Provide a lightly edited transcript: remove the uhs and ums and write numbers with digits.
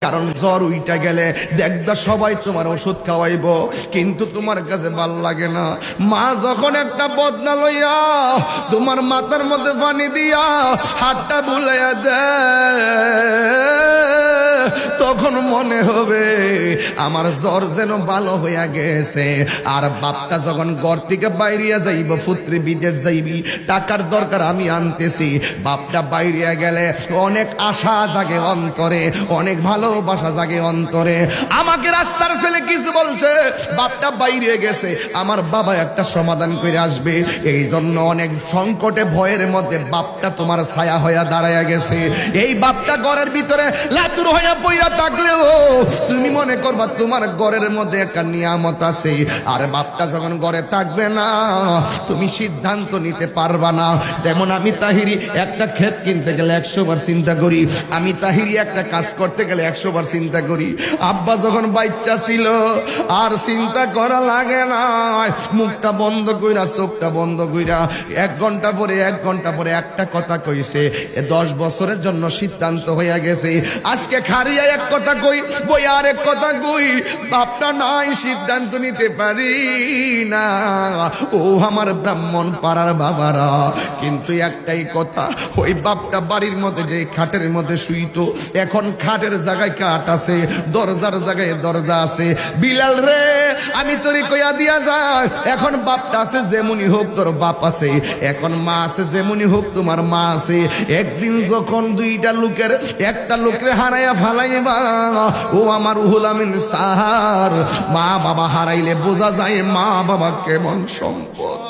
কারণ জ্বর উইটা গেলে দেখবা সবাই তোমার ওষুধ খাওয়াইব, কিন্তু তোমার কাছে ভাল লাগে না। মা যখন একটা বদনা লইয়া তোমার মাথার মধ্যে পানি দিয়া হাতটা বুলাইয়া দেয়, তখন মনে হবে আমার জ্বর যেন ভালো হইয়া গেছে। আর বাপটা যখন ঘর থেকে বাইরিয়া যাইব, পুত্রী বিদেশ যাইবি, টাকার দরকার আমি আনতেছি, বাপটা বাইরিয়া গেলে অনেক আশা জাগে অন্তরে, অনেক ভালোবাসা জাগে অন্তরে। আমাকে রাস্তার ছেলে কিছু বলছে, বাপটা বাইরে গেছে, আমার বাবা একটা সমাধান করে আসবে, এই জন্য অনেক সংকটে ভয়ের মধ্যে বাপটা তোমার ছায়া হইয়া দাঁড়াইয়া গেছে। এই বাপটা ঘরের ভিতরে লাতুর হইয়া পইরা থাকলেও তুমি মনে করবা তোমার ঘরের মধ্যে একটা নিয়ামত আছে। আর বাপটা যখন ঘরে থাকবে না, তুমি সিদ্ধান্ত নিতে পারবা না। যেমন আমি তাহিরি একটা ক্ষেত কিনতে গেলে 100 বার চিন্তা করি, আমি তাহিরি একটা কাজ করতে গেলে 100 বার চিন্তা করি। আব্বা যখন বাচ্চা ছিল আর চিন্তা করা লাগে না, মুখটা বন্ধ কইরা চোখটা বন্ধ কইরা 1 ঘন্টা পরে একটা কথা কইছে, 10 বছরের জন্য সিদ্ধান্ত হইয়া গেছে। আজকে খারিয়া এক কথা কই, বই আর এক কথা কই, বাপটা নাই সিদ্ধান্ত নিতে পারি না। ও আমার ব্রাহ্মণ পাড়ার বাবারা, কিন্তু একটাই কথা, ওই বাপটা বাড়ির মধ্যে যে খাটের মধ্যে শুইতো, এখন খাটের জায়গায় কাঠ আছে, দরজার জায়গায় দরজা আছে। বিলাল রে, আমি তোরে কইয়া দিয়া যায়, এখন বাপটা আছে যেমনই হোক তোর বাপ আছে, এখন মা আছে যেমনই হোক তোমার মা আছে। একদিন যখন দুইটা লোকের একটা লোকরে হারাইয়া ফালাইবা, ও আমার রুহুল আমিন সাহার, মা বাবা হারাইলে বোঝা যায় মা বাবা কেমন সম্পদ।